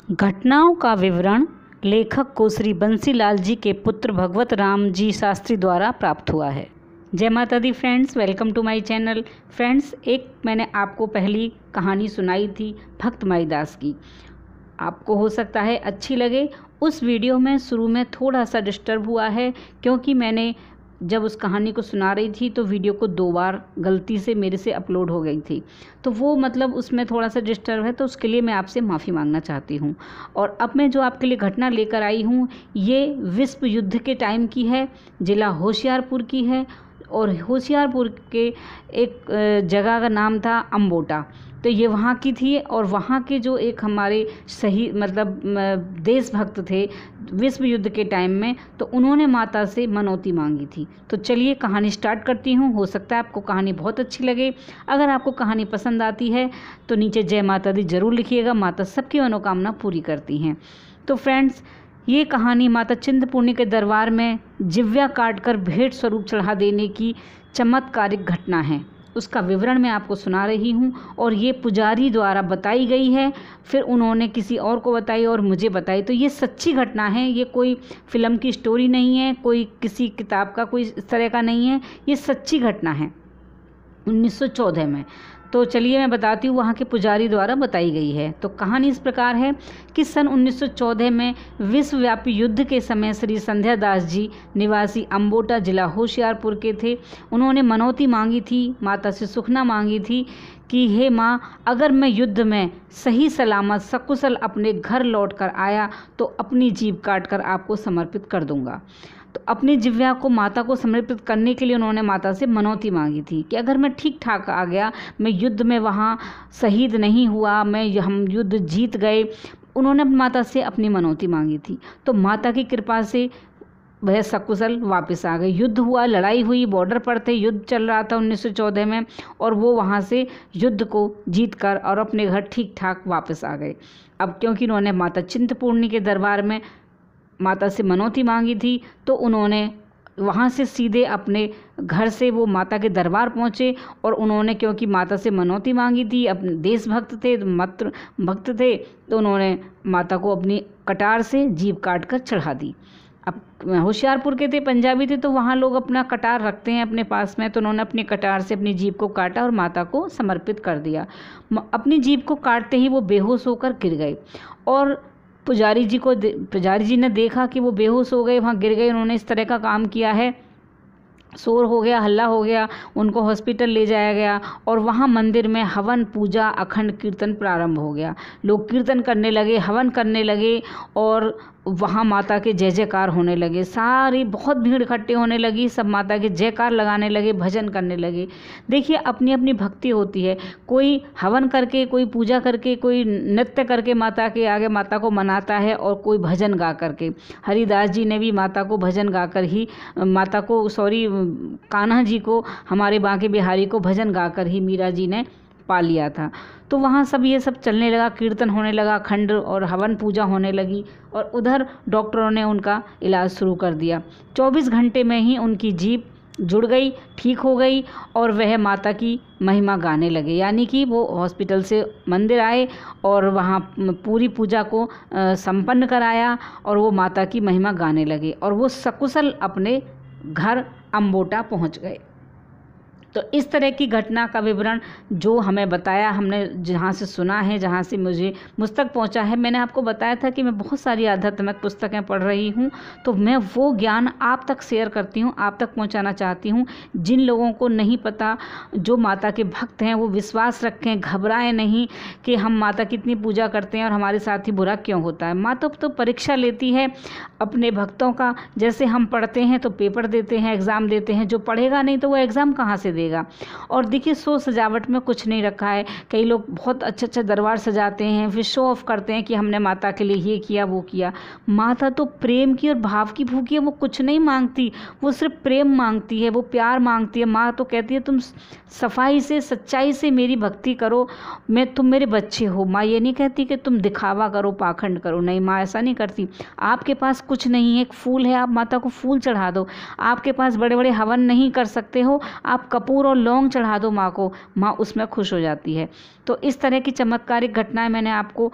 घटनाओं का विवरण लेखक को श्री बंसीलाल जी के पुत्र भगवत राम जी शास्त्री द्वारा प्राप्त हुआ है। जय माता दी friends, welcome to my channel. Friends, एक मैंने आपको पहली कहानी सुनाई थी भक्त माईदास की, आपको हो सकता है अच्छी लगे। उस वीडियो में शुरू में थोड़ा सा डिस्टर्ब हुआ है क्योंकि मैंने जब उस कहानी को सुना रही थी तो वीडियो को 2 बार गलती से मेरे से अपलोड हो गई थी, तो वो मतलब उसमें थोड़ा सा डिस्टर्ब है, तो उसके लिए मैं आपसे माफ़ी मांगना चाहती हूँ। और अब मैं जो आपके लिए घटना लेकर आई हूँ ये विश्व युद्ध के टाइम की है, ज़िला होशियारपुर की है। और होशियारपुर के एक जगह का नाम था अम्बोटा, तो ये वहाँ की थी। और वहाँ के जो एक हमारे सही मतलब देशभक्त थे विश्व युद्ध के टाइम में, तो उन्होंने माता से मनौती मांगी थी। तो चलिए कहानी स्टार्ट करती हूँ। हो सकता है आपको कहानी बहुत अच्छी लगे। अगर आपको कहानी पसंद आती है तो नीचे जय माता दी ज़रूर लिखिएगा, माता सबकी मनोकामना पूरी करती हैं। तो फ्रेंड्स, ये कहानी माता चिंतपूर्णी के दरबार में जिव्या काटकर भेंट स्वरूप चढ़ा देने की चमत्कारिक घटना है, उसका विवरण मैं आपको सुना रही हूँ। और ये पुजारी द्वारा बताई गई है, फिर उन्होंने किसी और को बताई और मुझे बताई। तो ये सच्ची घटना है, ये कोई फिल्म की स्टोरी नहीं है, कोई किसी किताब का कोई इस तरह का नहीं है, ये सच्ची घटना है 1914 में। तो चलिए मैं बताती हूँ, वहाँ के पुजारी द्वारा बताई गई है। तो कहानी इस प्रकार है कि सन 1914 में विश्वव्यापी युद्ध के समय श्री संध्या दास जी निवासी अम्बोटा जिला होशियारपुर के थे। उन्होंने मनौती मांगी थी, माता से सुखना मांगी थी कि हे माँ, अगर मैं युद्ध में सही सलामत सकुशल अपने घर लौट कर आया तो अपनी जीभ काट कर आपको समर्पित कर दूंगा। तो अपनी जिव्या को माता को समर्पित करने के लिए उन्होंने माता से मनौती मांगी थी कि अगर मैं ठीक ठाक आ गया, मैं युद्ध में वहाँ शहीद नहीं हुआ, हम युद्ध जीत गए, उन्होंने माता से अपनी मनौती मांगी थी। तो माता की कृपा से वह सकुशल वापस आ गए। युद्ध हुआ, लड़ाई हुई, बॉर्डर पर थे, युद्ध चल रहा था 1914 में, और वो वहाँ से युद्ध को जीत कर और अपने घर ठीक ठाक वापस आ गए। अब क्योंकि उन्होंने माता चिंतपूर्णी के दरबार में माता से मनौती मांगी थी, तो उन्होंने वहाँ से सीधे अपने घर से वो माता के दरबार पहुँचे। और उन्होंने क्योंकि माता से मनौती मांगी थी, अपने देशभक्त थे, मातृ भक्त थे, तो उन्होंने माता को अपनी कटार से जीभ काट कर चढ़ा दी। अब होशियारपुर के थे, पंजाबी थे, तो वहाँ लोग अपना कटार रखते हैं अपने पास में, तो उन्होंने अपनी कटार से अपनी जीभ को काटा और माता को समर्पित कर दिया। अपनी जीभ को काटते ही वो बेहोश होकर गिर गए। और पुजारी जी ने देखा कि वो बेहोश हो गए, वहाँ गिर गए। उन्होंने इस तरह का काम किया है, शोर हो गया, हल्ला हो गया, उनको हॉस्पिटल ले जाया गया। और वहाँ मंदिर में हवन पूजा अखंड कीर्तन प्रारंभ हो गया। लोग कीर्तन करने लगे, हवन करने लगे, और वहाँ माता के जय जयकार होने लगे। सारी बहुत भीड़ इकट्ठे होने लगी, सब माता के जयकार लगाने लगे, भजन करने लगे। देखिए, अपनी अपनी भक्ति होती है, कोई हवन करके, कोई पूजा करके, कोई नृत्य करके माता के आगे माता को मनाता है, और कोई भजन गा करके। हरिदास जी ने भी माता को भजन गाकर ही कान्हा जी को, हमारे बांके बिहारी को भजन गाकर ही मीरा जी ने पा लिया था। तो वहाँ सब ये सब चलने लगा, कीर्तन होने लगा, खंड और हवन पूजा होने लगी, और उधर डॉक्टरों ने उनका इलाज शुरू कर दिया। 24 घंटे में ही उनकी जीभ जुड़ गई, ठीक हो गई, और वह माता की महिमा गाने लगे। यानी कि वो हॉस्पिटल से मंदिर आए और वहाँ पूरी पूजा को संपन्न कराया, और वो माता की महिमा गाने लगे, और वो सकुशल अपने घर अम्बोटा पहुँच गए। तो इस तरह की घटना का विवरण जो हमें बताया, हमने जहाँ से सुना है, जहाँ से मुझ तक पहुँचा है। मैंने आपको बताया था कि मैं बहुत सारी आध्यात्मिक पुस्तकें पढ़ रही हूँ, तो मैं वो ज्ञान आप तक शेयर करती हूँ, आप तक पहुँचाना चाहती हूँ। जिन लोगों को नहीं पता, जो माता के भक्त हैं, वो विश्वास रखें, घबराएं नहीं कि हम माता की इतनी पूजा करते हैं और हमारे साथ ही बुरा क्यों होता है। माता तो परीक्षा लेती है अपने भक्तों का। जैसे हम पढ़ते हैं तो पेपर देते हैं, एग्ज़ाम देते हैं, जो पढ़ेगा नहीं तो वो एग्ज़ाम कहाँ से देगा। और देखिए, शो सजावट में कुछ नहीं रखा है। कई लोग बहुत अच्छा दरबार सजाते हैं, फिर शो ऑफ करते हैं कि हमने माता के लिए ये किया वो किया। माता तो प्रेम की और भाव की भूखी है, वो कुछ नहीं मांगती, वो सिर्फ प्रेम मांगती है, वो प्यार मांगती है। माँ तो कहती है तुम सफाई से सच्चाई से मेरी भक्ति करो, तुम मेरे बच्चे हो। माँ ये नहीं कहती कि तुम दिखावा करो, पाखंड करो, नहीं, माँ ऐसा नहीं करती। आपके पास कुछ नहीं है, एक फूल है, आप माता को फूल चढ़ा दो। आपके पास बड़े बड़े हवन नहीं कर सकते हो, आप कपूर और लौंग चढ़ा दो माँ को, माँ उसमें खुश हो जाती है। तो इस तरह की चमत्कारिक घटनाएं मैंने आपको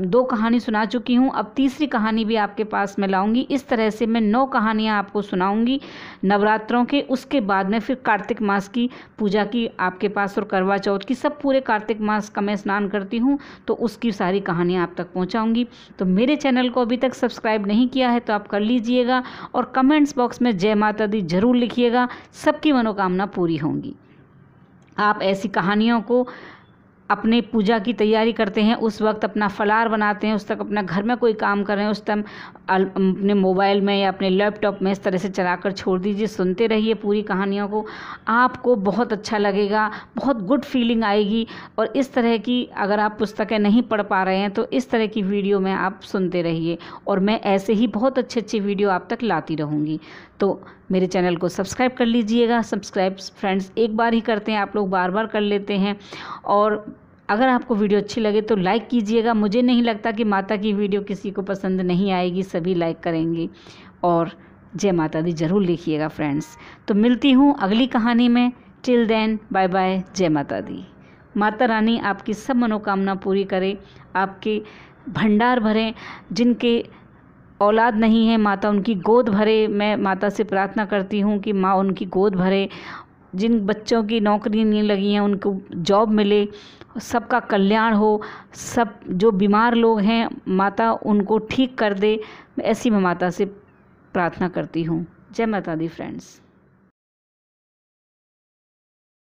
2 कहानी सुना चुकी हूँ। अब तीसरी कहानी भी आपके पास मैं लाऊंगी। इस तरह से मैं 9 कहानियाँ आपको सुनाऊंगी नवरात्रों के। उसके बाद में फिर कार्तिक मास की पूजा की आपके पास और करवा चौथ की, सब पूरे कार्तिक मास का मैं स्नान करती हूँ तो उसकी सारी कहानियाँ आप तक पहुँचाऊँगी। तो मेरे चैनल को अभी तक सब्सक्राइब नहीं किया है तो आप कर लीजिएगा और कमेंट्स बॉक्स में जय माता दी ज़रूर लिखिएगा, सबकी मनोकामना पूरी होंगी। आप ऐसी कहानियों को अपने पूजा की तैयारी करते हैं उस वक्त अपना फलार बनाते हैं, उस तक अपना घर में कोई काम कर रहे हैं उस टाइम अपने मोबाइल में या अपने लैपटॉप में इस तरह से चलाकर छोड़ दीजिए, सुनते रहिए पूरी कहानियों को। आपको बहुत अच्छा लगेगा, बहुत गुड फीलिंग आएगी। और इस तरह की अगर आप पुस्तकें नहीं पढ़ पा रहे हैं तो इस तरह की वीडियो में आप सुनते रहिए और मैं ऐसे ही बहुत अच्छे वीडियो आप तक लाती रहूँगी। तो मेरे चैनल को सब्सक्राइब कर लीजिएगा। सब्सक्राइब फ्रेंड्स एक बार ही करते हैं, आप लोग बार बार कर लेते हैं। और अगर आपको वीडियो अच्छी लगे तो लाइक कीजिएगा। मुझे नहीं लगता कि माता की वीडियो किसी को पसंद नहीं आएगी, सभी लाइक करेंगे। और जय माता दी ज़रूर लिखिएगा फ्रेंड्स। तो मिलती हूँ अगली कहानी में। टिल देन बाय बाय, जय माता दी। माता रानी आपकी सब मनोकामना पूरी करे, आपके भंडार भरें। जिनके औलाद नहीं है माता उनकी गोद भरे। मैं माता से प्रार्थना करती हूँ कि माँ उनकी गोद भरे। जिन बच्चों की नौकरी नहीं लगी हैं उनको जॉब मिले, सबका कल्याण हो। सब जो बीमार लोग हैं माता उनको ठीक कर दे। ऐसी मैं माता से प्रार्थना करती हूँ। जय माता दी फ्रेंड्स।